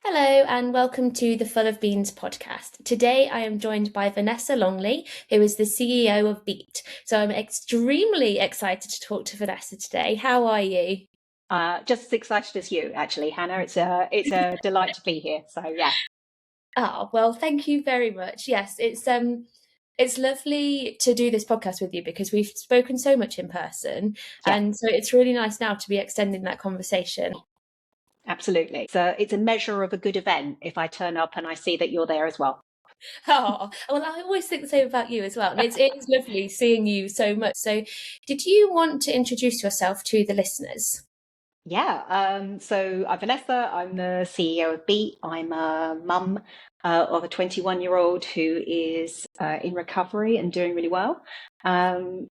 Hello and welcome to the Full of Beans podcast. Today I am joined by Vanessa Longley, who is the CEO of Beat. So I'm extremely excited to talk to Vanessa today. How are you? Just as excited as you, actually, Hannah. It's a delight to be here. So yeah, Oh, well, thank you very much. Yes, it's lovely to do this podcast with you because we've spoken so much in person, yeah, and so it's really nice now to be extending that conversation. absolutely. So it's a measure of a good event if I turn up and I see that you're there as well. Oh, well, I always think the same about you as well. And it's lovely seeing you so much. So, did you want to introduce yourself to the listeners? Yeah. So I'm Vanessa. I'm the CEO of Beat. I'm a mum of a 21-year-old who is in recovery and doing really well. And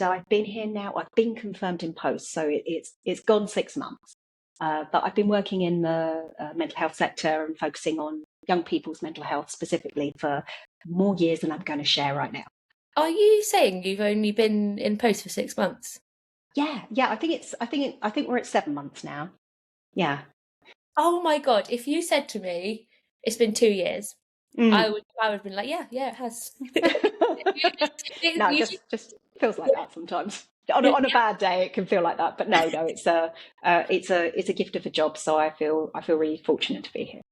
I've been here now. I've been confirmed in post, so it's gone 6 months. But I've been working in the mental health sector and focusing on young people's mental health specifically for more years than I'm going to share right now. Are you saying you've only been in post for 6 months? Yeah, yeah. I think we're at 7 months now. Yeah. Oh my God, if you said to me it's been 2 years, I Mm. would I would have been like, yeah, yeah, it has. No, it You just feels like that sometimes. On a bad day, it can feel like that. But no, it's a gift of a job. So I feel really fortunate to be here.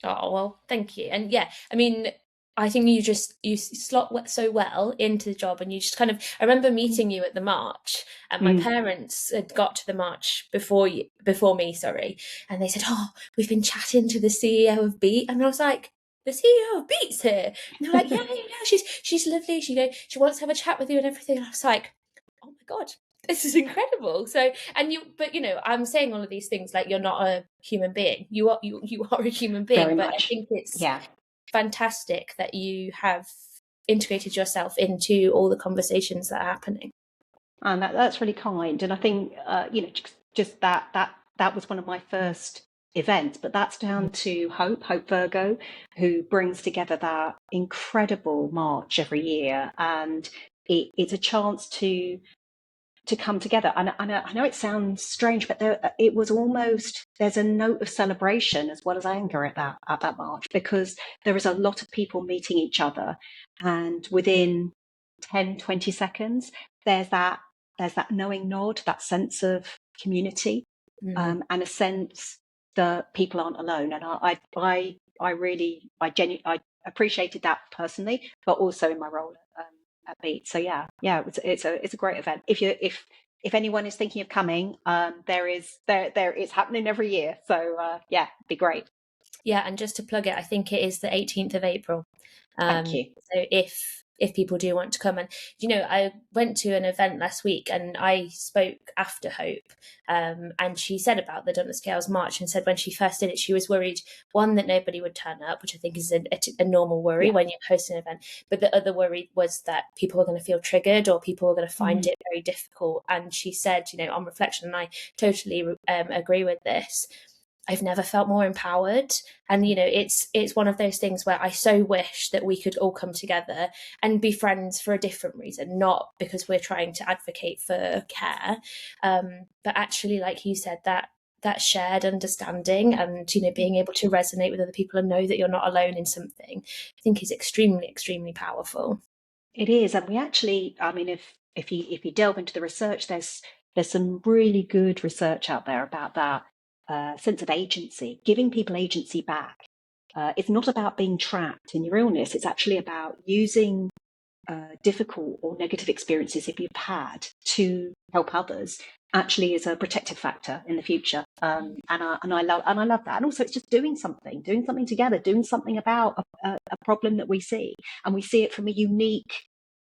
Oh, well, thank you. And yeah, I mean, I think you slot so well into the job, and you just kind of. I remember meeting you at the march, and my Mm. parents had got to the march before me, sorry, and they said, "Oh, we've been chatting to the CEO of Beat," and I was like, "The CEO of Beat's here," and they're like, "Yeah, yeah, yeah, she's lovely. She wants to have a chat with you and everything," and I was like, "Oh my God." This is incredible. So, but I'm saying all of these things like you're not a human being. You are a human being, Very but I much. think it's Yeah. fantastic that you have integrated yourself into all the conversations that are happening. And that's really kind. And I think just that was one of my first events, but that's down to Hope Virgo, who brings together that incredible march every year, and it's a chance to come together. And I know it sounds strange, but it was almost there's a note of celebration as well as anger at that march, because there is a lot of people meeting each other, and within 10, 20 seconds, there's that there's that knowing nod, that sense of community, Mm. and a sense that people aren't alone. And I really I appreciated that personally, but also in my role at Beat. So yeah, it's a great event. If anyone is thinking of coming, there it's happening every year. So yeah, it'd be great. Yeah, and just to plug it, I think it is the 18th of April. Thank you. So if people do want to come, and I went to an event last week and I spoke after Hope, and she said about the Done the Scales March and said when she first did it, she was worried, one, that nobody would turn up, which I think is a normal worry Yeah. when you host an event, but the other worry was that people were going to feel triggered or people were going to find Mm. it very difficult. And she said, on reflection, and I totally agree with this, I've never felt more empowered. And it's one of those things where I so wish that we could all come together and be friends for a different reason, not because we're trying to advocate for care, but actually, like you said, that shared understanding and being able to resonate with other people and know that you're not alone in something, I think is extremely, extremely powerful. It is, and we actually, I mean, if you delve into the research, there's some really good research out there about that sense of agency, giving people agency back. It's not about being trapped in your illness. It's actually about using difficult or negative experiences if you've had to help others. Actually, is a protective factor in the future, and I love that. And also, it's just doing something together, doing something about a problem that we see, and we see it from a unique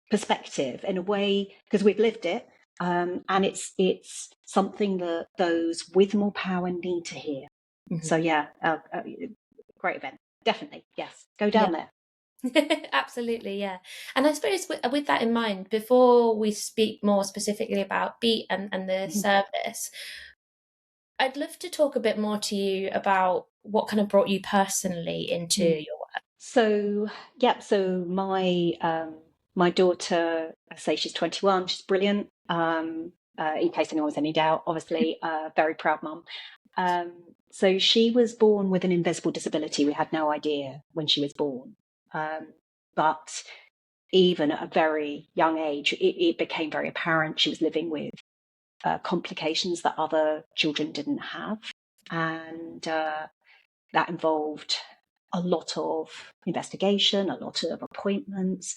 perspective in a way because we've lived it, and it's something that those with more power need to hear. Mhm. So yeah, great event, definitely. Yes, go Yeah. down there. Absolutely, yeah. And I suppose with that in mind, before we speak more specifically about Beat and the Mhm. service, I'd love to talk a bit more to you about what kind of brought you personally into Mm. your work. So yeah, so my daughter, I say she's 21, she's brilliant. In case anyone was any doubt, obviously, very proud mum. Um, So she was born with an invisible disability. We had no idea when she was born. But even at a very young age, it became very apparent she was living with complications that other children didn't have. And that involved a lot of investigation, a lot of appointments,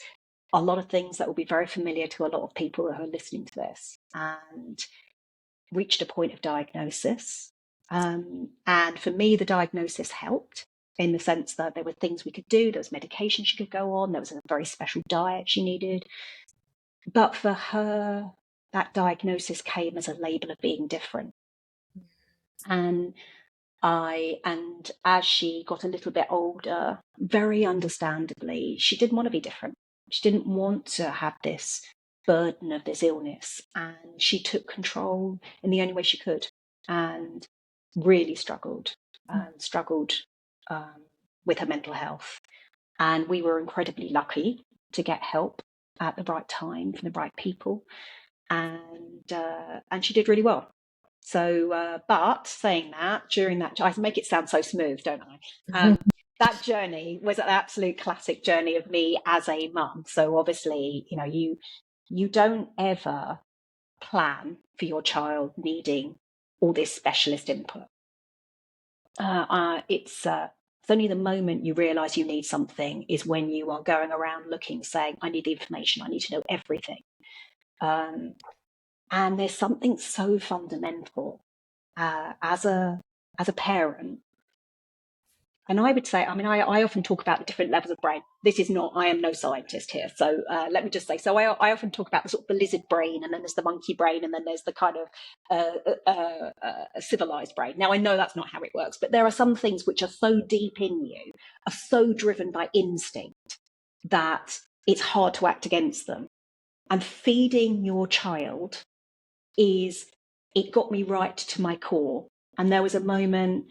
a lot of things that will be very familiar to a lot of people who are listening to this, and reached a point of diagnosis. And for me, the diagnosis helped in the sense that there were things we could do, there was medication she could go on, there was a very special diet she needed. But for her, that diagnosis came as a label of being different. And and as she got a little bit older, very understandably, she didn't want to be different. She didn't want to have this burden of this illness. And she took control in the only way she could, and really struggled with her mental health. And we were incredibly lucky to get help at the right time from the right people. And she did really well. So, but saying that, during that, I make it sound so smooth, don't I? That journey was an absolute classic journey of me as a mum. So obviously, you don't ever plan for your child needing all this specialist input. It's only the moment you realise you need something is when you are going around looking, saying, "I need the information. I need to know everything." And there's something so fundamental as a parent. And I would say, I often talk about the different levels of brain. This is not, I am no scientist here. So let me just say, so I often talk about the sort of the lizard brain, and then there's the monkey brain, and then there's the kind of civilized brain. Now, I know that's not how it works, but there are some things which are so deep in you, are so driven by instinct, that it's hard to act against them. And feeding your child it got me right to my core. And there was a moment.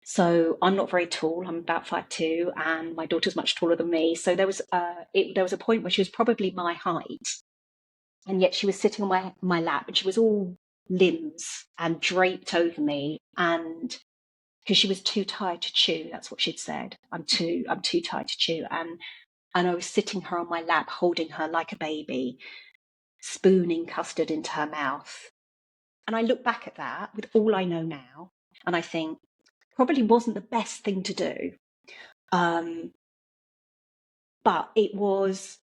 So I'm not very tall. I'm about 5'2", and my daughter's much taller than me. So there was a point where she was probably my height, and yet she was sitting on my lap, and she was all limbs and draped over me, and because she was too tired to chew, that's what she'd said. I'm too tired to chew, and I was sitting her on my lap, holding her like a baby, spooning custard into her mouth. And I look back at that with all I know now, and I think, probably wasn't the best thing to do. But it was,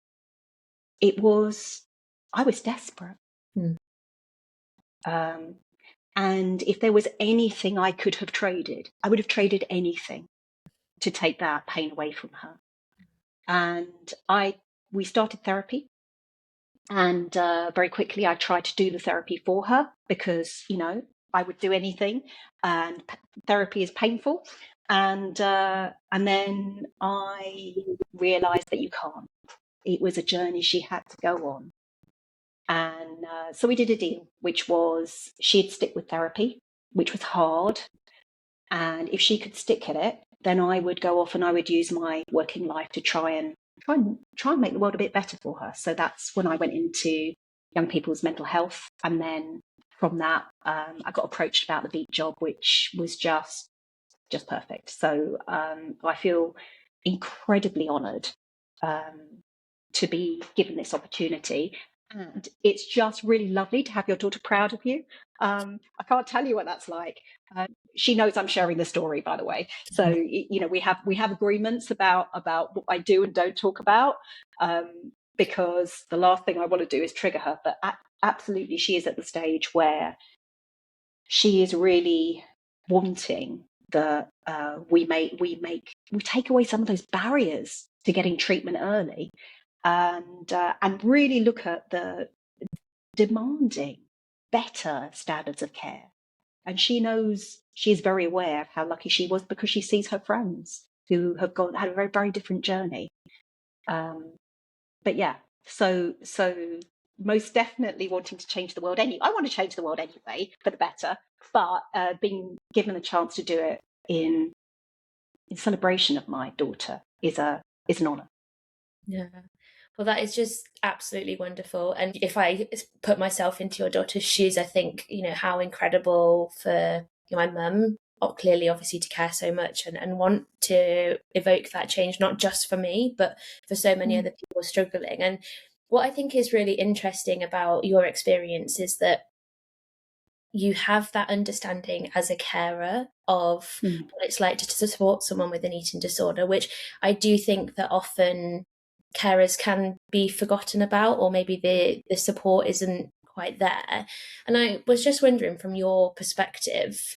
I was desperate. And if there was anything I could have traded, I would have traded anything to take that pain away from her. And we started therapy. And very quickly, I tried to do the therapy for her because, I would do anything, and therapy is painful. And then I realised that you can't. It was a journey she had to go on. And so we did a deal, which was she'd stick with therapy, which was hard. And if she could stick at it, then I would go off and I would use my working life to try and make the world a bit better for her. So that's when I went into young people's mental health. And then from that, I got approached about the Beat job, which was just perfect. So I feel incredibly honoured to be given this opportunity. And it's just really lovely to have your daughter proud of you. I can't tell you what that's like. She knows I'm sharing the story, by the way. So we have agreements about what I do and don't talk about, because the last thing I want to do is trigger her. But absolutely, she is at the stage where she is really wanting that we take away some of those barriers to getting treatment early, and really look at the demanding better standards of care. And she knows, she is very aware of how lucky she was, because she sees her friends who have had a very, very different journey. But yeah, so most definitely wanting to change the world. I want to change the world anyway for the better, but being given a chance to do it in celebration of my daughter is an honour. Yeah. Well, that is just absolutely wonderful. And if I put myself into your daughter's shoes, I think, how incredible for my mum clearly obviously to care so much and want to evoke that change, not just for me, but for so many other people struggling. And what I think is really interesting about your experience is that you have that understanding as a carer of Mm. what it's like to support someone with an eating disorder, which I do think that often carers can be forgotten about, or maybe the support isn't quite there. And I was just wondering, from your perspective,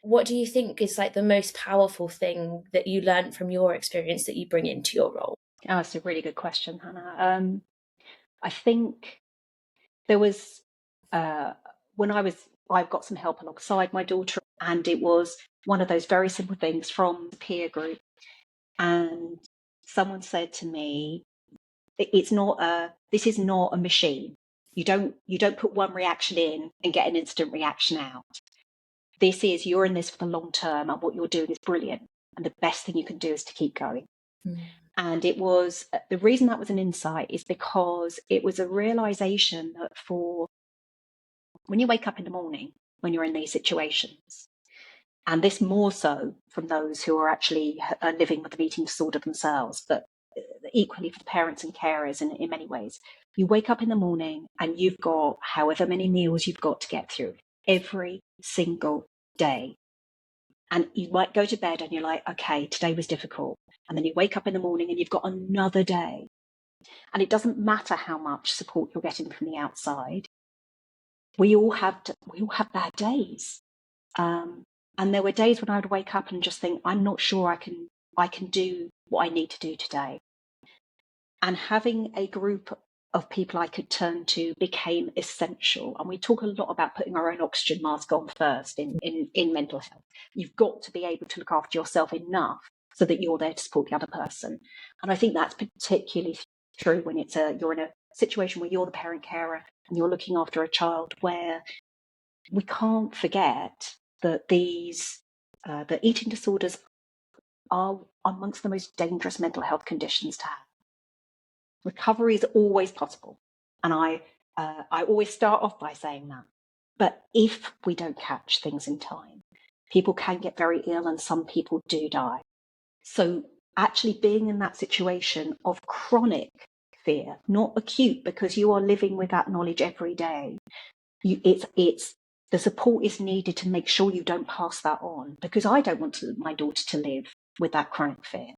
what do you think is like the most powerful thing that you learned from your experience that you bring into your role? Oh, that's a really good question, Hannah. I think there was uh, when I've got some help alongside my daughter, and it was one of those very simple things from the peer group. And someone said to me, this is not a machine. You don't put one reaction in and get an instant reaction out. You're in this for the long term, and what you're doing is brilliant. And the best thing you can do is to keep going. Mm. And it was the reason that was an insight is because it was a realization that for when you wake up in the morning, when you're in these situations, and this more so from those who are actually living with an eating disorder themselves, but equally for the parents and carers in many ways. You wake up in the morning and you've got however many meals you've got to get through every single day. And you might go to bed and you're like, okay, today was difficult. And then you wake up in the morning and you've got another day. And it doesn't matter how much support you're getting from the outside. We all have bad days. And there were days when I would wake up and just think, I'm not sure I can do what I need to do today. And having a group of people I could turn to became essential. And we talk a lot about putting our own oxygen mask on first in mental health. You've got to be able to look after yourself enough so that you're there to support the other person. And I think that's particularly true when you're in a situation where you're the parent carer and you're looking after a child, where we can't forget that the eating disorders are amongst the most dangerous mental health conditions to have. Recovery is always possible. And I always start off by saying that. But if we don't catch things in time, people can get very ill and some people do die. So actually being in that situation of chronic fear, not acute, because you are living with that knowledge every day, it's the support is needed to make sure you don't pass that on, because I don't want my daughter to live with that chronic fear.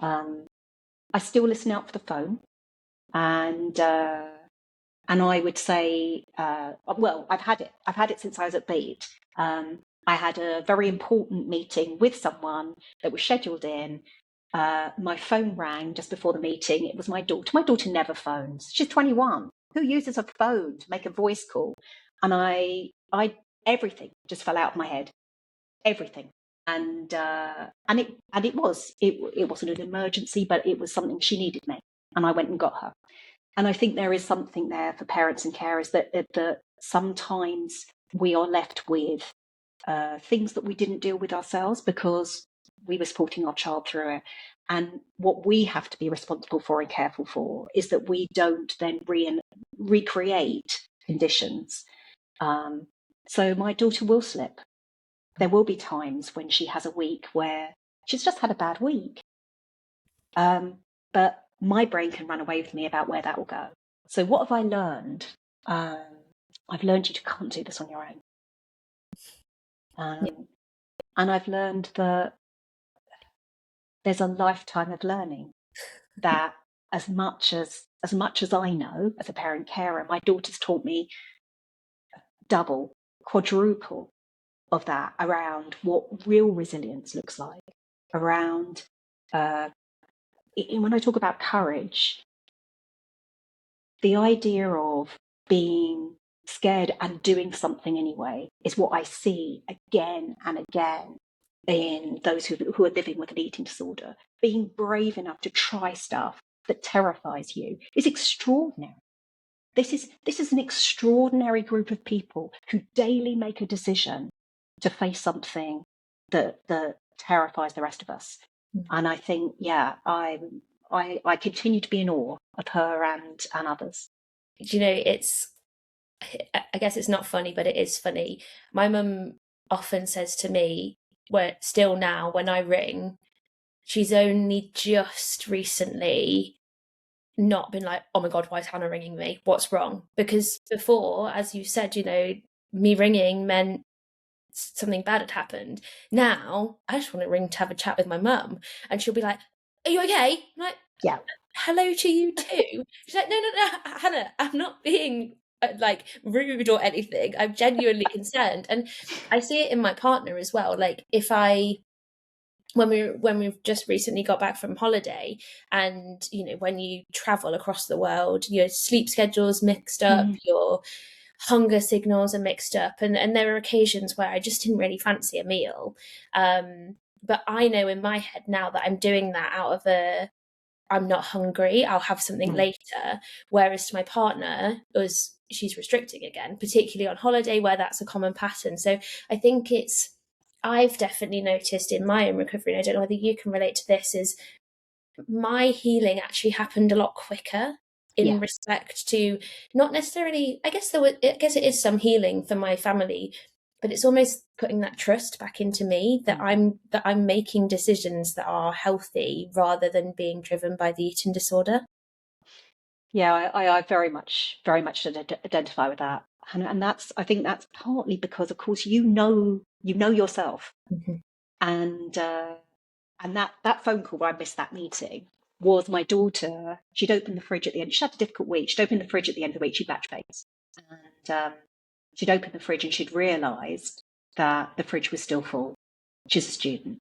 I still listen out for the phone. And I would say, well, I've had it since I was at Beat. I had a very important meeting with someone that was scheduled in. My phone rang just before the meeting. It was my daughter. My daughter never phones. She's 21. Who uses a phone to make a voice call? And I everything just fell out of my head. Everything. And it wasn't an emergency, but it was something she needed me, and I went and got her. And I think there is something there for parents and carers that sometimes we are left with things that we didn't deal with ourselves because we were supporting our child through it. And what we have to be responsible for and careful for is that we don't then recreate conditions. So my daughter will slip. There will be times when she has a week where she's just had a bad week. But my brain can run away with me about where that will go. So what have I learned? I've learned you can't do this on your own. And I've learned that there's a lifetime of learning, that as much as I know as a parent carer, my daughter's taught me double, quadruple of that around what real resilience looks like, around when I talk about courage, the idea of being scared and doing something anyway is what I see again and again in those who are living with an eating disorder. Being brave enough to try stuff that terrifies you is extraordinary. This is an extraordinary group of people who daily make a decision to face something that terrifies the rest of us. And I think, yeah, I continue to be in awe of her and others. You know, I guess it's not funny, but it is funny. My mum often says to me, where still now when I ring, she's only just recently not been like, oh my God, why is Hannah ringing me? What's wrong? Because before, as you said, me ringing meant something bad had happened. Now, I just want to ring to have a chat with my mum. And she'll be like, are you okay? I'm like, Yeah. hello to you too. She's like, no, Hannah, I'm not being like rude or anything. I'm genuinely concerned. And I see it in my partner as well. Like when we've just recently got back from holiday, and when you travel across the world, your sleep schedule's mixed up, your hunger signals are mixed up, and there are occasions where I just didn't really fancy a meal, but I know in my head now that I'm doing that out of I'm not hungry, I'll have something later. Whereas to my partner, she's restricting again, particularly on holiday where that's a common pattern. So I think I've definitely noticed in my own recovery, and I don't know whether you can relate to this, is my healing actually happened a lot quicker in Yeah. respect to not necessarily, I guess it is some healing for my family, but it's almost putting that trust back into me that I'm making decisions that are healthy rather than being driven by the eating disorder. Yeah, I very much identify with that, and I think that's partly because, of course, you know yourself, Mm-hmm. and that phone call where I missed that meeting was my daughter. She'd opened the fridge at the end. She had a difficult week. She'd opened the fridge at the end of the week. She batch baked, and she'd opened the fridge and she'd realised that the fridge was still full. She's a student,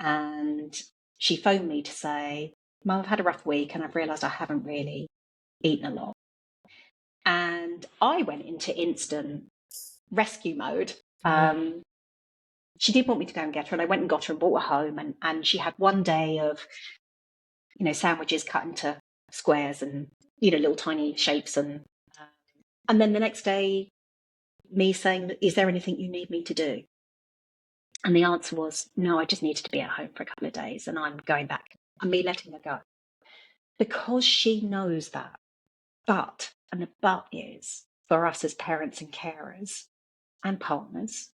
and she phoned me to say, "Mum, I've had a rough week, and I've realised I haven't really eaten a lot." And I went into instant rescue mode. She did want me to go and get her, and I went and got her and brought her home. And she had one day of, sandwiches cut into squares and, little tiny shapes. And then the next day, me saying, "Is there anything you need me to do?" And the answer was, "No, I just needed to be at home for a couple of days, and I'm going back." And me letting her go. Because she knows that. And the but is, for us as parents and carers and partners,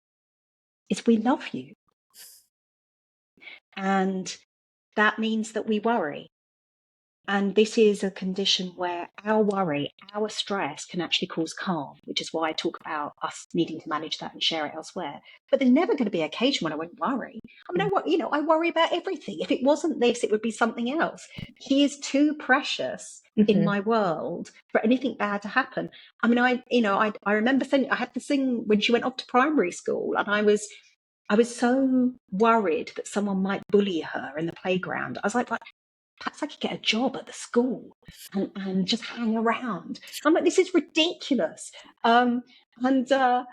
is we love you. And that means that we worry. And this is a condition where our worry, our stress can actually cause calm, which is why I talk about us needing to manage that and share it elsewhere. But there's never going to be an occasion when I won't worry. I mean, I worry about everything. If it wasn't this, it would be something else. She is too precious in my world for anything bad to happen. I mean, I remember I had to sing when she went off to primary school, and I was so worried that someone might bully her in the playground. I was like, perhaps I could get a job at the school and just hang around. I'm like, this is ridiculous. And so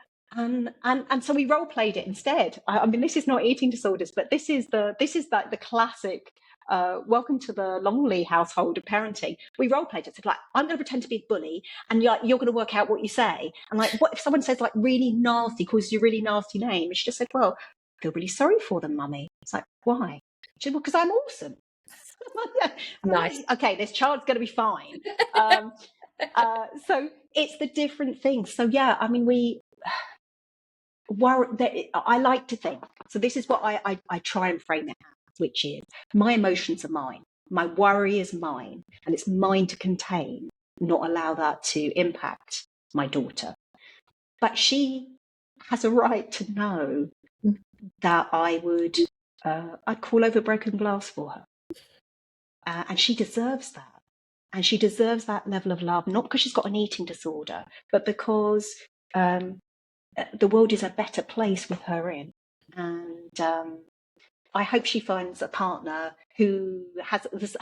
we role played it instead. I mean, this is not eating disorders, but this is like the classic. Welcome to the Longley household of parenting. We role played it. So like, I'm going to pretend to be a bully, and you're going to work out what you say. And like, what if someone says like really nasty, calls you a really nasty name? And she just said, "Well, I feel really sorry for them, mummy." It's like, why? She said, "Well, because I'm awesome." Nice. Okay, this child's going to be fine. So it's the different things. So yeah, I mean, I like to think. So this is what I try and frame it as, which is my emotions are mine, my worry is mine, and it's mine to contain, not allow that to impact my daughter. But she has a right to know that I'd call over broken glass for her. And she deserves that. And she deserves that level of love, not because she's got an eating disorder, but because the world is a better place with her in. And I hope she finds a partner who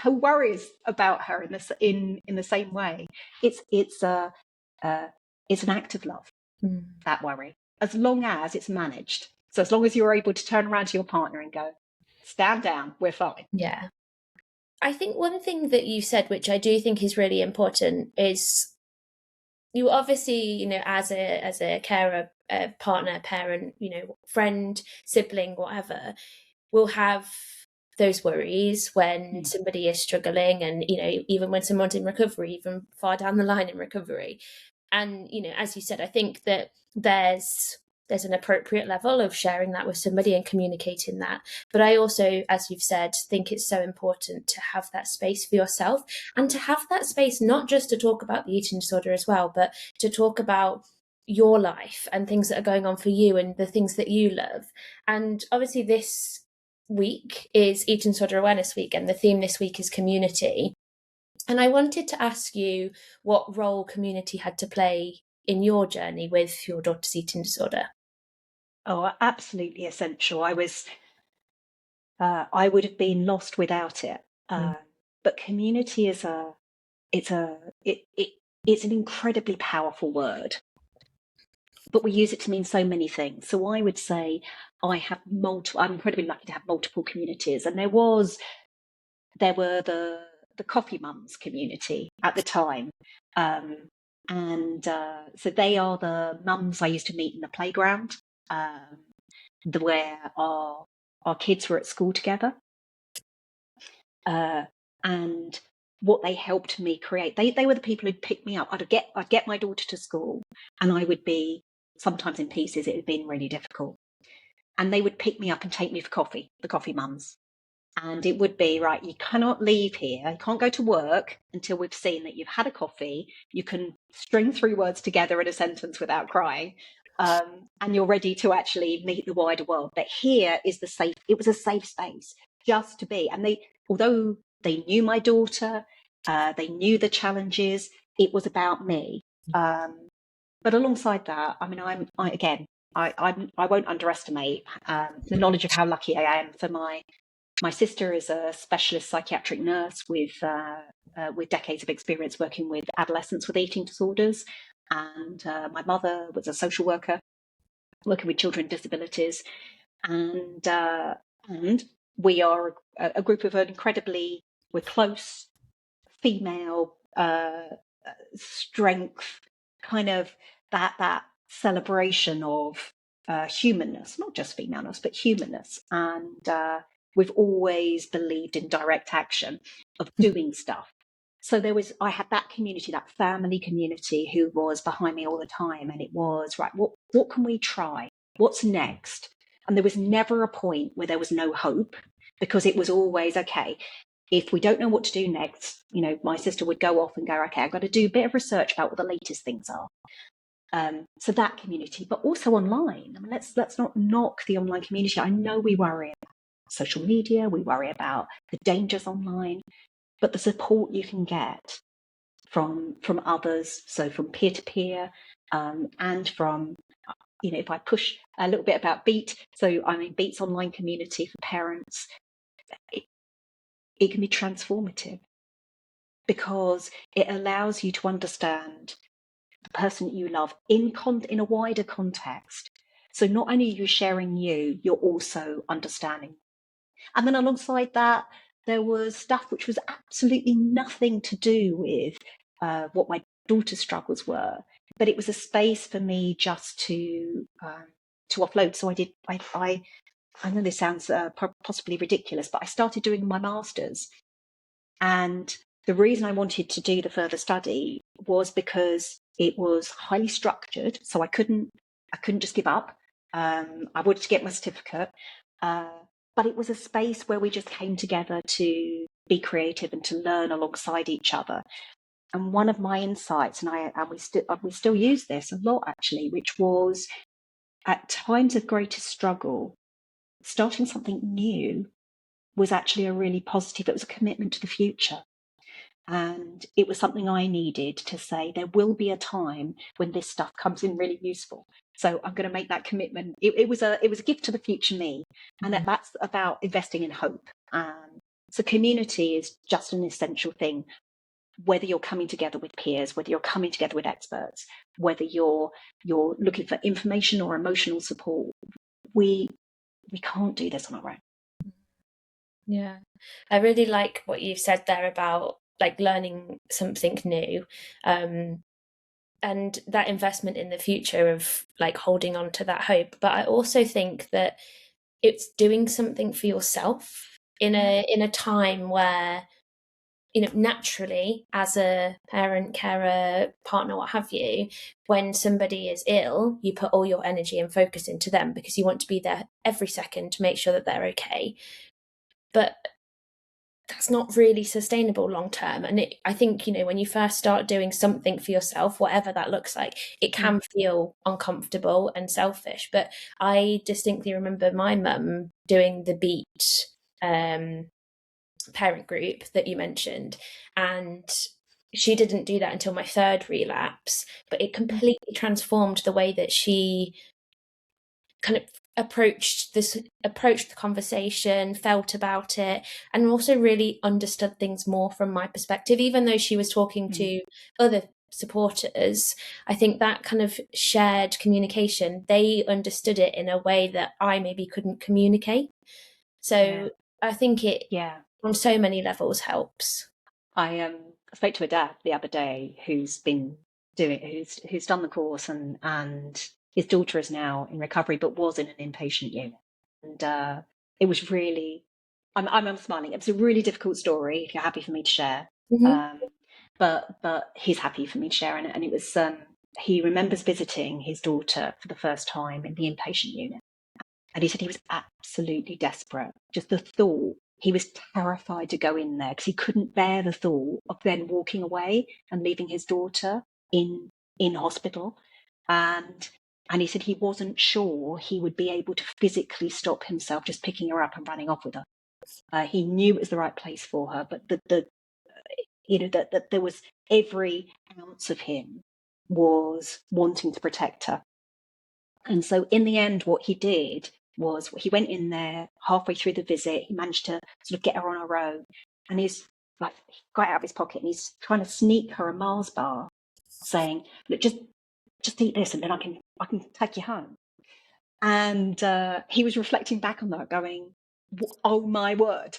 worries about her in the same way. It's an act of love, that worry, as long as it's managed. So as long as you're able to turn around to your partner and go, "Stand down, we're fine." Yeah. I think one thing that you said, which I do think is really important, is you obviously, as a carer, partner, parent, friend, sibling, whatever, will have those worries when somebody is struggling, and even when someone's in recovery, even far down the line in recovery. And as you said, I think that there's there's an appropriate level of sharing that with somebody and communicating that. But I also, as you've said, think it's so important to have that space for yourself, and to have that space not just to talk about the eating disorder as well, but to talk about your life and things that are going on for you and the things that you love. And obviously this week is Eating Disorder Awareness Week, and the theme this week is community. And I wanted to ask you what role community had to play in your journey with your daughter's eating disorder. Oh, absolutely essential. I would have been lost without it. But community is it's an incredibly powerful word, but we use it to mean so many things. So I would say I'm incredibly lucky to have multiple communities, and there were the coffee mums community at the time. So they are the mums I used to meet in the playground, where our kids were at school together. And what they helped me create, they were the people who'd pick me up. I'd get my daughter to school, and I would be sometimes in pieces. It had been really difficult, and they would pick me up and take me for coffee, the coffee mums. And it would be, right, you cannot leave here, you can't go to work until we've seen that you've had a coffee, you can string 3 words together in a sentence without crying, and you're ready to actually meet the wider world. But here is it was a safe space just to be. And although they knew my daughter, they knew the challenges, it was about me. But alongside that, I mean, I won't underestimate the knowledge of how lucky I am. For my sister is a specialist psychiatric nurse with decades of experience working with adolescents with eating disorders, and my mother was a social worker working with children with disabilities, and we are a group of we're close female strength, kind of that celebration of humanness, not just femaleness, but humanness. And we've always believed in direct action, of doing stuff. So I had that community, that family community, who was behind me all the time. And it was, right, what can we try? What's next? And there was never a point where there was no hope, because it was always, okay, if we don't know what to do next, my sister would go off and go, okay, I've got to do a bit of research about what the latest things are. So that community, but also online. I mean, let's not knock the online community. I know we worry about social media, we worry about the dangers online, but the support you can get from others, so from peer to peer, and from, if I push a little bit about Beat, so I mean, Beat's online community for parents, it can be transformative, because it allows you to understand the person that you love in a wider context. So not only are you sharing you're also understanding. And then alongside that, there was stuff which was absolutely nothing to do with what my daughter's struggles were, but it was a space for me just to offload. So I know this sounds possibly ridiculous, but I started doing my master's. And the reason I wanted to do the further study was because it was highly structured. So I couldn't just give up. I wanted to get my certificate. But it was a space where we just came together to be creative and to learn alongside each other. And one of my insights, and we still use this a lot actually, which was, at times of greatest struggle, starting something new was actually a really positive. It was a commitment to the future. And it was something I needed to say, there will be a time when this stuff comes in really useful. So I'm going to make that commitment. It was a gift to the future me. And that's about investing in hope. So community is just an essential thing, whether you're coming together with peers, whether you're coming together with experts, whether you're looking for information or emotional support. We can't do this on our own. Yeah, I really like what you've said there about like learning something new, and that investment in the future of like holding on to that hope. But I also think that it's doing something for yourself in a time where naturally, as a parent, carer, partner, what have you, when somebody is ill, you put all your energy and focus into them because you want to be there every second to make sure that they're okay. But that's not really sustainable long term. And I think, when you first start doing something for yourself, whatever that looks like, it can feel uncomfortable and selfish. But I distinctly remember my mum doing the Beat parent group that you mentioned, and she didn't do that until my third relapse, but it completely transformed the way that she kind of approached the conversation, felt about it, and also really understood things more from my perspective. Even though she was talking to other supporters, I think that kind of shared communication, they understood it in a way that I maybe couldn't communicate. So I think it on so many levels helps. I spoke to a dad the other day who's done the course, and his daughter is now in recovery, but was in an inpatient unit, and it was really, I'm smiling. It was a really difficult story. If you're happy for me to share, but he's happy for me to share, and it was he remembers visiting his daughter for the first time in the inpatient unit, and he said he was absolutely desperate. Just the thought, he was terrified to go in there because he couldn't bear the thought of then walking away and leaving his daughter in hospital. And he said he wasn't sure he would be able to physically stop himself just picking her up and running off with her. He knew it was the right place for her, but that there was every ounce of him was wanting to protect her. And so in the end, what he did was he went in there halfway through the visit. He managed to sort of get her on her own. And he got out of his pocket and he's trying to sneak her a Mars bar, saying, look, just eat this and then I can take you home. And he was reflecting back on that going, oh my word.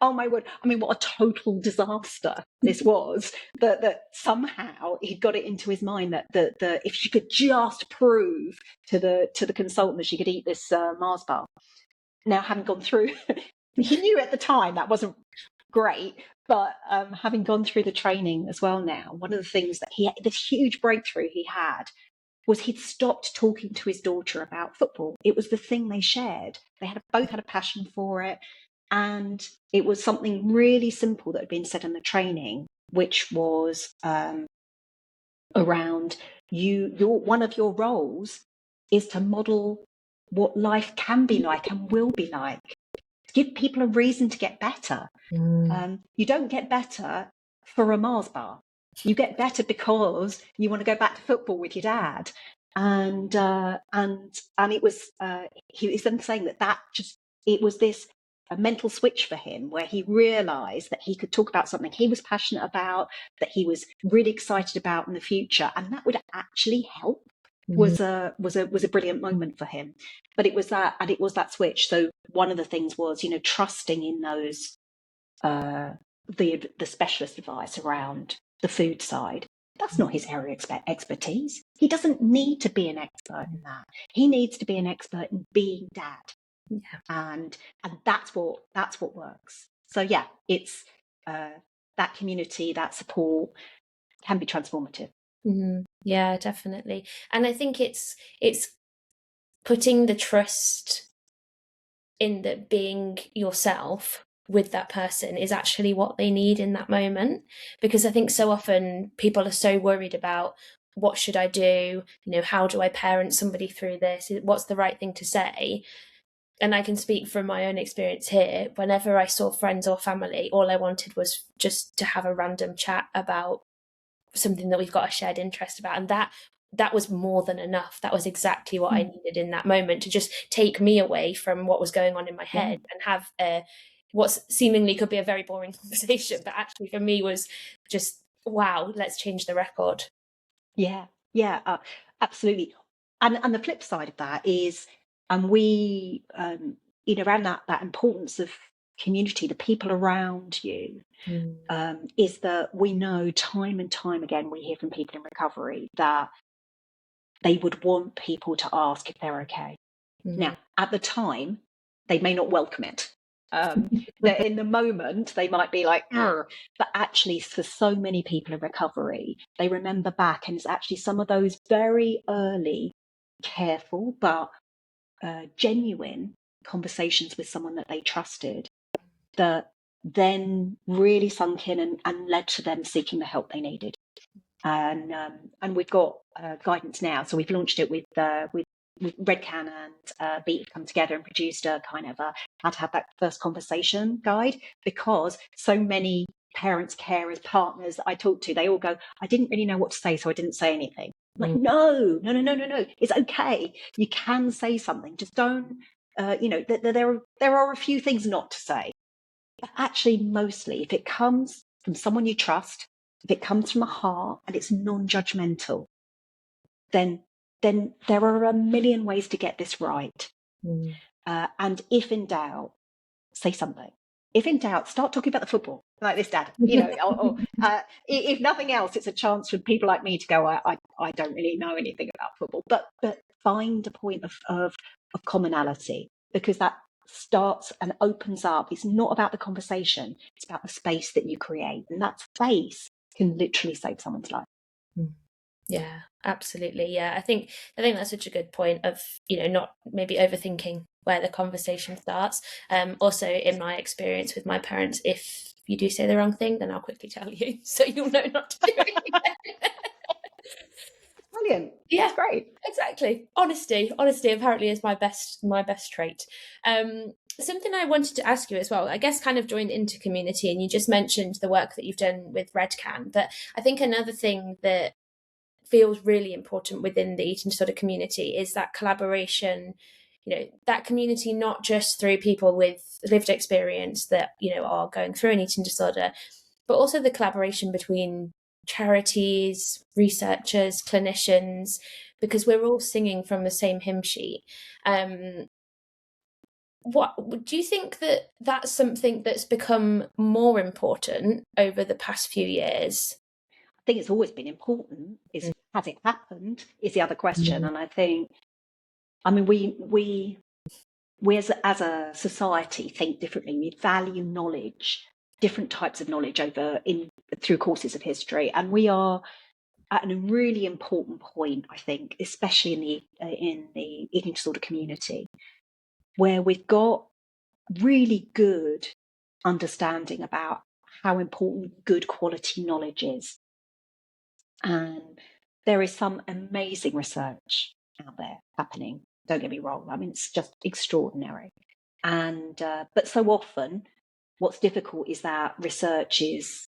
Oh my word. I mean, what a total disaster this was, that somehow he'd got it into his mind that if she could just prove to the consultant that she could eat this Mars bar. Now, having gone through, he knew at the time that wasn't great, but having gone through the training as well now, one of the things that this huge breakthrough he had was he'd stopped talking to his daughter about football. It was the thing they shared. They both had a passion for it. And it was something really simple that had been said in the training, which was around one of your roles is to model what life can be like and will be like. To give people a reason to get better. You don't get better for a Mars bar. You get better because you want to go back to football with your dad. And it was he was then saying it was this a mental switch for him where he realized that he could talk about something he was passionate about, that he was really excited about in the future, and that would actually help. Was a brilliant moment for him. But it was that switch. So one of the things was, trusting in those the specialist advice around the food side. That's not his area of expertise. He doesn't need to be an expert in that. He needs to be an expert in being dad. And that's what works. So yeah, it's that community, that support can be transformative. Yeah, definitely. And I think it's putting the trust in that being yourself with that person is actually what they need in that moment. Because I think so often people are so worried about, what should I do? How do I parent somebody through this? What's the right thing to say? And I can speak from my own experience here. Whenever I saw friends or family, all I wanted was just to have a random chat about something that we've got a shared interest about. And that was more than enough. That was exactly what I needed in that moment, to just take me away from what was going on in my head and have what seemingly could be a very boring conversation, but actually for me was just, wow, let's change the record. Yeah, absolutely. And the flip side of that is, we, around that importance of community, the people around you, is that we know time and time again, we hear from people in recovery that they would want people to ask if they're okay. Now, at the time, they may not welcome it. That in the moment they might be like, "Arr," but actually for so many people in recovery, they remember back, and it's actually some of those very early, careful but genuine conversations with someone that they trusted that then really sunk in and led to them seeking the help they needed. And we've got guidance now, so we've launched it with Redcan and Beat have come together and produced a kind of a how to have that first conversation guide, because so many parents, carers, partners that I talk to, they all go, I didn't really know what to say, so I didn't say anything. I'm like, no. It's okay. You can say something. Just don't, there are a few things not to say. But actually, mostly, if it comes from someone you trust, if it comes from a heart and it's non-judgmental, then there are a million ways to get this right. And if in doubt, say something. If in doubt, start talking about the football, like this, Dad. If nothing else, it's a chance for people like me to go, I don't really know anything about football, but find a point of commonality, because that starts and opens up. It's not about the conversation, it's about the space that you create, and that space can literally save someone's life. Yeah, absolutely. Yeah, I think that's such a good point of, not maybe overthinking where the conversation starts. Also, in my experience with my parents, if you do say the wrong thing, then I'll quickly tell you, so you'll know not to do it. Brilliant. Yeah, that's great. Exactly. Honesty apparently is my best trait. Something I wanted to ask you as well, I guess kind of joined into community, and you just mentioned the work that you've done with Redcan, but I think another thing that feels really important within the eating disorder community is that collaboration, that community, not just through people with lived experience that, are going through an eating disorder, but also the collaboration between charities, researchers, clinicians, because we're all singing from the same hymn sheet. What do you think that that's something that's become more important over the past few years? I think it's always been important. Has it happened? Is the other question. And I think, we as a society think differently. We value knowledge, different types of knowledge through courses of history, and we are at a really important point, I think, especially in the eating disorder community, where we've got really good understanding about how important good quality knowledge is. And there is some amazing research out there happening. Don't get me wrong. It's just extraordinary. And but so often, what's difficult is that research is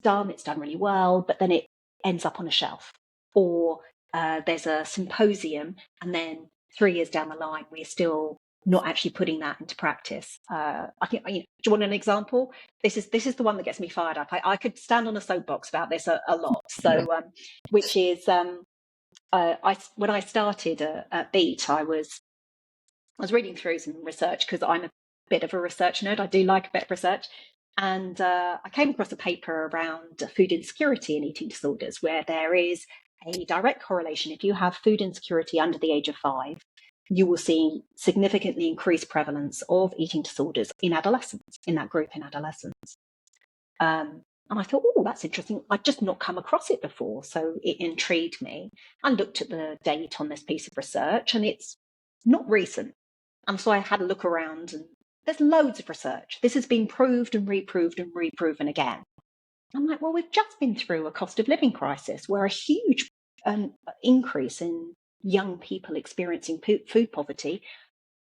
done. It's done really well, but then it ends up on a shelf, or there's a symposium, and then 3 years down the line, we're still not actually putting that into practice. I think, do you want an example? This is the one that gets me fired up. I could stand on a soapbox about this a lot. So, which is when I started at Beat, I was reading through some research, because I'm a bit of a research nerd. I do like a bit of research. And I came across a paper around food insecurity and eating disorders, where there is a direct correlation. If you have food insecurity under the age of 5, you will see significantly increased prevalence of eating disorders in adolescents, in that group in adolescents. And I thought, oh, that's interesting. I'd just not come across it before. So it intrigued me. I looked at the date on this piece of research, and it's not recent. And so I had a look around, and there's loads of research. This has been proved and reproved and reproven again. I'm like, well, we've just been through a cost of living crisis where a huge increase in young people experiencing food poverty.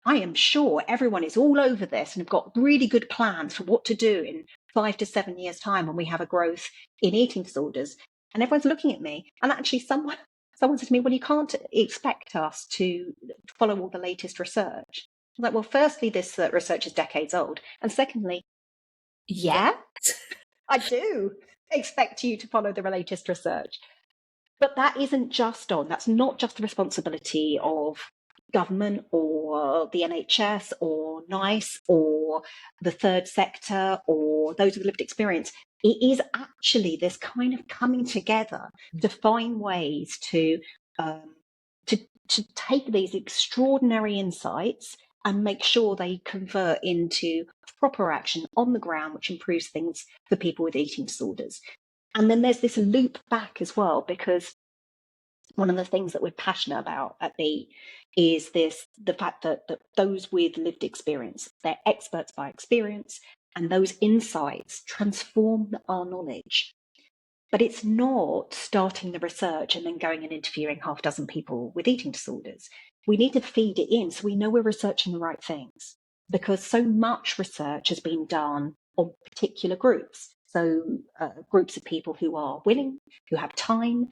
I am sure everyone is all over this and have got really good plans for what to do in 5 to 7 years' time when we have a growth in eating disorders. And everyone's looking at me. And actually, someone said to me, well, you can't expect us to follow all the latest research. I'm like, well, firstly, this research is decades old. And secondly, yeah, I do expect you to follow the latest research. But that's not just the responsibility of government or the NHS or NICE or the third sector or those with lived experience. It is actually this kind of coming together to find ways to take these extraordinary insights and make sure they convert into proper action on the ground, which improves things for people with eating disorders. And then there's this loop back as well, because one of the things that we're passionate about at Beat is the fact that those with lived experience, they're experts by experience, and those insights transform our knowledge. But it's not starting the research and then going and interviewing half a dozen people with eating disorders. We need to feed it in so we know we're researching the right things, because so much research has been done on particular groups. So groups of people who are willing, who have time,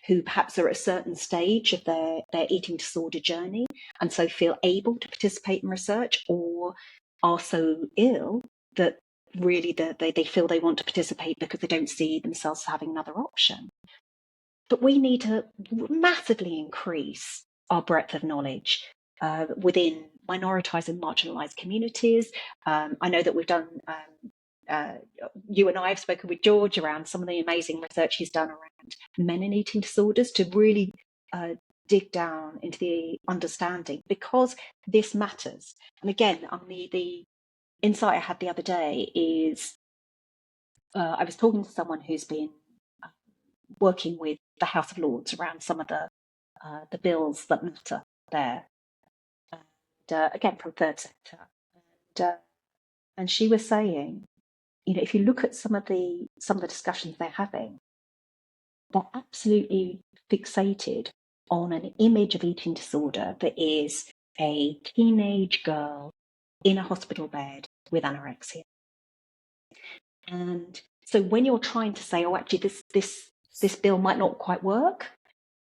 who perhaps are at a certain stage of their eating disorder journey, and so feel able to participate in research, or are so ill that really they feel they want to participate because they don't see themselves having another option. But we need to massively increase our breadth of knowledge within minoritized and marginalized communities. I know that we've done, you and I have spoken with George around some of the amazing research he's done around men in eating disorders to really dig down into the understanding, because this matters. And again, the insight I had the other day is I was talking to someone who's been working with the House of Lords around some of the bills that matter there, and again from third sector, and she was saying, if you look at some of the discussions they're having, they're absolutely fixated on an image of eating disorder that is a teenage girl in a hospital bed with anorexia. And so when you're trying to say, oh, actually, this bill might not quite work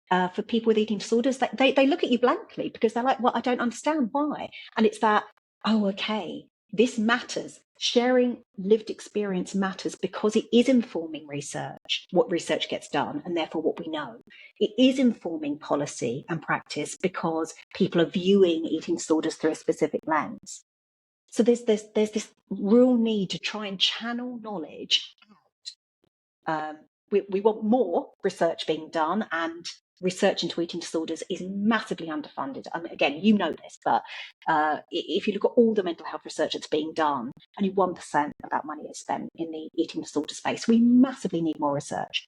for people with eating disorders, they look at you blankly, because they're like, well, I don't understand why. And it's that, oh, okay, this matters. Sharing lived experience matters because it is informing research, what research gets done, and therefore what we know. It is informing policy and practice because people are viewing eating disorders through a specific lens. So there's this real need to try and channel knowledge out. We want more research being done, and research into eating disorders is massively underfunded. I mean, again, you know this, but if you look at all the mental health research that's being done, only 1% of that money is spent in the eating disorder space. We massively need more research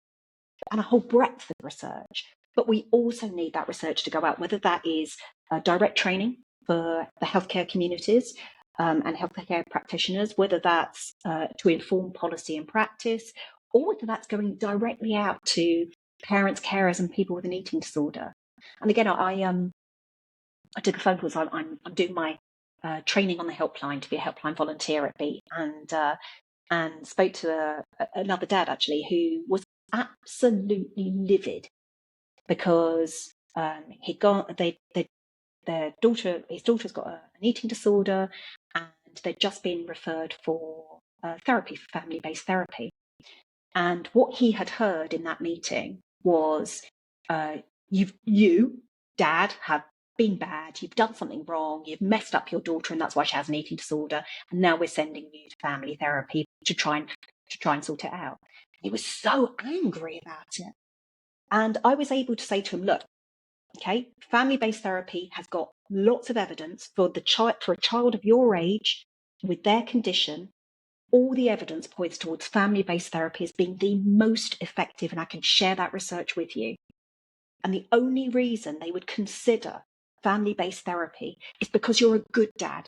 and a whole breadth of research. But we also need that research to go out, whether that is direct training for the healthcare communities and healthcare practitioners, whether that's to inform policy and practice, or whether that's going directly out to parents, carers, and people with an eating disorder. And again, I took a phone call. So I'm doing my training on the helpline to be a helpline volunteer at Beat, and spoke to another dad actually who was absolutely livid because he'd gone. Their daughter, his daughter's got an eating disorder, and they'd just been referred for therapy, for family-based therapy. And what he had heard in that meeting was, you, Dad, have been bad. You've done something wrong. You've messed up your daughter, and that's why she has an eating disorder. And now we're sending you to family therapy to try and sort it out. He was so angry about it. And I was able to say to him, look, okay, family-based therapy has got lots of evidence for a child of your age with their condition. All the evidence points towards family-based therapy as being the most effective, and I can share that research with you. And the only reason they would consider family-based therapy is because you're a good dad,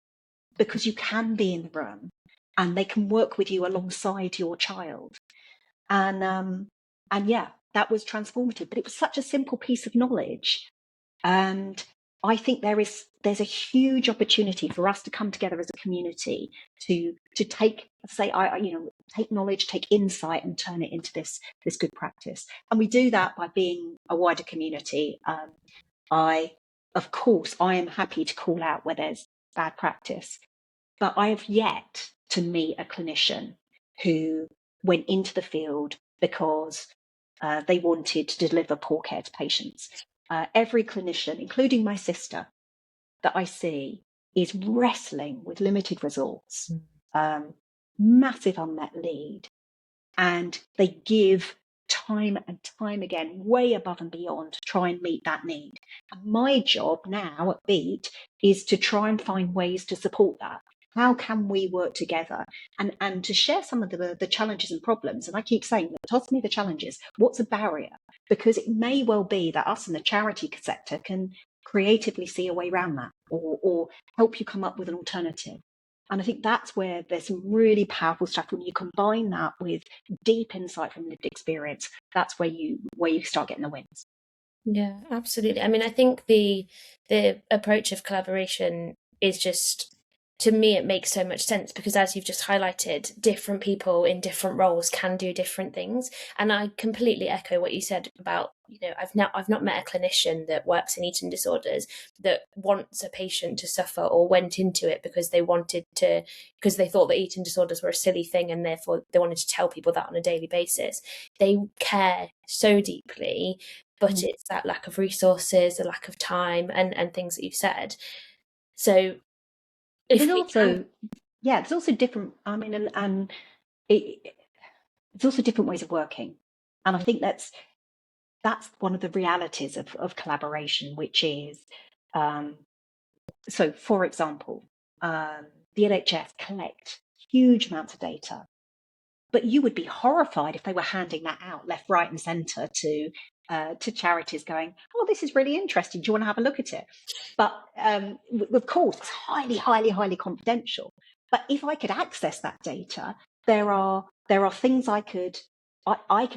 because you can be in the room and they can work with you alongside your child. And yeah, that was transformative. But it was such a simple piece of knowledge. And I think there's a huge opportunity for us to come together as a community to take, take knowledge, take insight, and turn it into this good practice. And we do that by being a wider community. Of course, I am happy to call out where there's bad practice, but I have yet to meet a clinician who went into the field because they wanted to deliver poor care to patients. Every clinician, including my sister, that I see is wrestling with limited resource, massive unmet need, and they give time and time again, way above and beyond to try and meet that need. And my job now at Beat is to try and find ways to support that. How can we work together and to share some of the challenges and problems? And I keep saying, toss me the challenges. What's a barrier? Because it may well be that us in the charity sector can creatively see a way around that, or help you come up with an alternative. And I think that's where there's some really powerful stuff. When you combine that with deep insight from lived experience, that's where you start getting the wins. Yeah, absolutely. I mean, I think the approach of collaboration is just, to me, it makes so much sense because, as you've just highlighted, different people in different roles can do different things. And I completely echo what you said about, I've not met a clinician that works in eating disorders that wants a patient to suffer or went into it because they thought that eating disorders were a silly thing and therefore they wanted to tell people that on a daily basis. They care so deeply, but it's that lack of resources, a lack of time, and things that you've said. So there's also different. I mean, and it's also different ways of working, and I think that's one of the realities of collaboration, which is, so for example, the NHS collect huge amounts of data, but you would be horrified if they were handing that out left, right, and centre to charities, going, "Oh, this is really interesting. Do you want to have a look at it?" But of course, it's highly, highly, highly confidential. But if I could access that data, there are things I could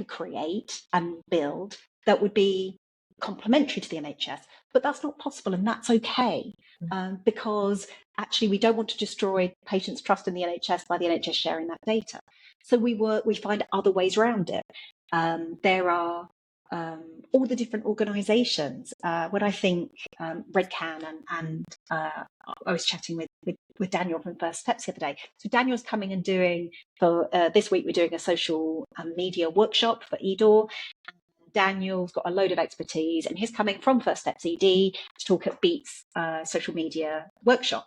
create and build that would be complementary to the NHS. But that's not possible, and that's okay, because actually we don't want to destroy patients' trust in the NHS by the NHS sharing that data. So we find other ways around it. There are all the different organisations. When I think Red Can and I was chatting with Daniel from First Steps the other day. So Daniel's coming and doing, for this week, we're doing a social media workshop for EDOR. Daniel's got a load of expertise, and he's coming from First Steps ED to talk at Beat's social media workshop.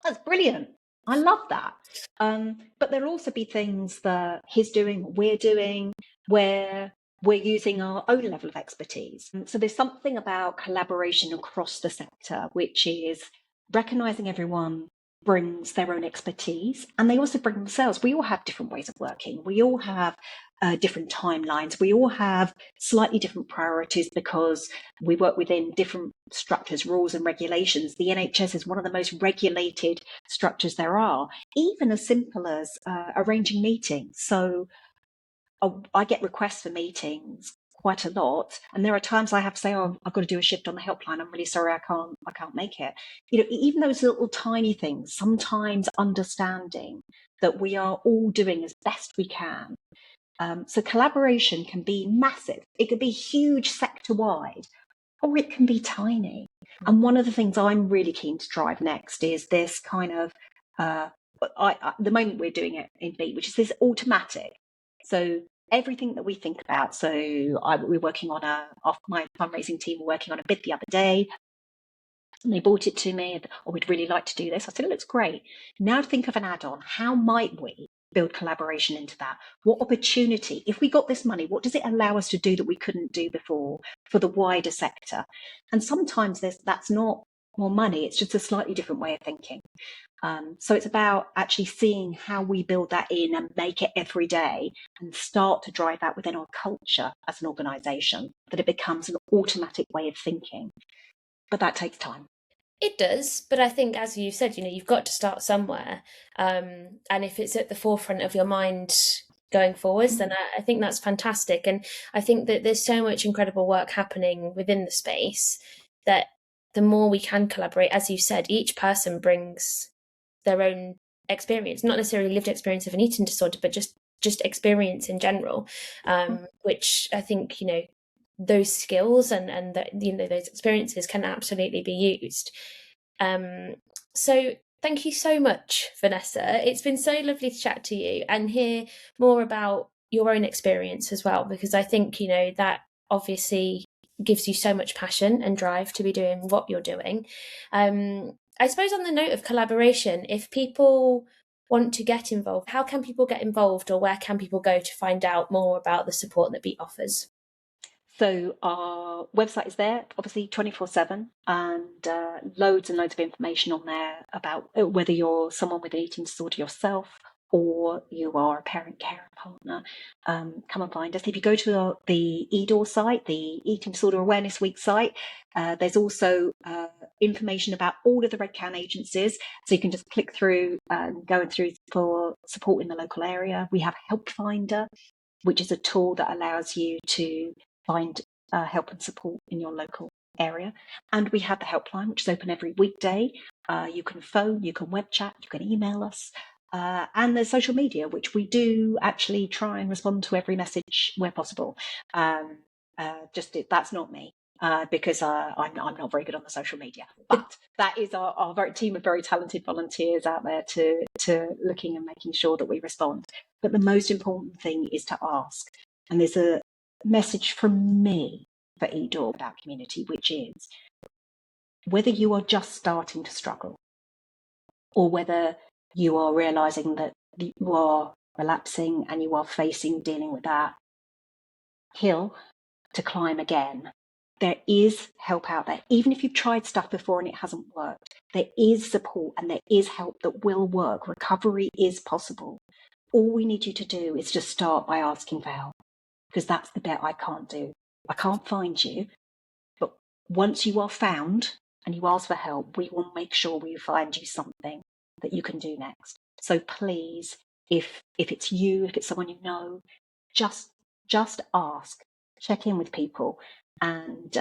That's brilliant. I love that. But there'll also be things that he's doing, we're doing, where we're using our own level of expertise. So there's something about collaboration across the sector, which is recognizing everyone brings their own expertise, and they also bring themselves. We all have different ways of working. We all have different timelines. We all have slightly different priorities because we work within different structures, rules and regulations. The NHS is one of the most regulated structures there are, even as simple as arranging meetings. So I get requests for meetings quite a lot, and there are times I have to say, "Oh, I've got to do a shift on the helpline. I'm really sorry, I can't make it." Even those little tiny things, sometimes understanding that we are all doing as best we can. So collaboration can be massive. It could be huge sector-wide, or it can be tiny. And one of the things I'm really keen to drive next is this kind of, the moment we're doing it in Beat, which is this automatic. So everything that we think about. So we're working on my fundraising team were working on a bid the other day. And they brought it to me, "Oh, we'd really like to do this." I said, "It looks great. Now think of an add-on. How might we build collaboration into that? What opportunity, if we got this money, what does it allow us to do that we couldn't do before for the wider sector?" And sometimes that's not more money, it's just a slightly different way of thinking. So it's about actually seeing how we build that in and make it every day and start to drive that within our culture as an organisation, that it becomes an automatic way of thinking. But that takes time. It does, but I think, as you said, you've got to start somewhere. And if it's at the forefront of your mind going forwards, then I think that's fantastic. And I think that there's so much incredible work happening within the space that the more we can collaborate, as you said, each person brings their own experience, not necessarily lived experience of an eating disorder, but just experience in general, which I think, those skills and those experiences can absolutely be used. So thank you so much, Vanessa. It's been so lovely to chat to you and hear more about your own experience as well, because I think, that obviously gives you so much passion and drive to be doing what you're doing. I suppose on the note of collaboration, if people want to get involved, how can people get involved, or where can people go to find out more about the support that Beat offers? So our website is there, obviously 24/7, and loads and loads of information on there about whether you're someone with an eating disorder yourself or you are a parent, carer, partner. Come and find us. If you go to the EDOR site, the Eating Disorder Awareness Week site, there's also information about all of the Red Can agencies. So you can just click through and go through for support in the local area. We have Help Finder, which is a tool that allows you to find help and support in your local area. And we have the helpline, which is open every weekday. You can phone, you can web chat, you can email us. And there's social media, which we do actually try and respond to every message where possible. That's not me. Because I'm not very good on the social media, but that is our team of very talented volunteers out there to looking and making sure that we respond. But the most important thing is to ask. And there's a message from me for EDOR about community, which is whether you are just starting to struggle or whether you are realizing that you are relapsing and you are dealing with that hill to climb again. There is help out there. Even if you've tried stuff before and it hasn't worked, there is support and there is help that will work. Recovery is possible. All we need you to do is just start by asking for help, because that's the bit I can't do. I can't find you, but once you are found and you ask for help, we will make sure we find you something that you can do next. So please, if it's you, if it's someone you know, just ask, check in with people, and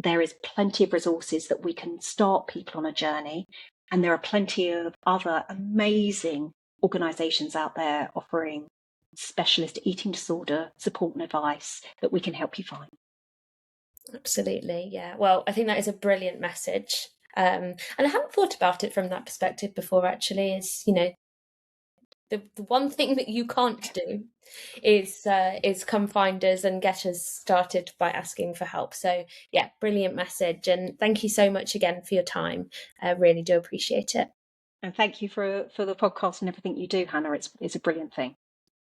there is plenty of resources that we can start people on a journey, and there are plenty of other amazing organisations out there offering specialist eating disorder support and advice that we can help you find. Absolutely, yeah. Well, I think that is a brilliant message. And I hadn't thought about it from that perspective before, actually, is, the one thing that you can't do is come find us and get us started by asking for help. So yeah, brilliant message, and thank you so much again for your time. I really do appreciate it. And thank you for the podcast and everything you do, Hannah. It's a brilliant thing.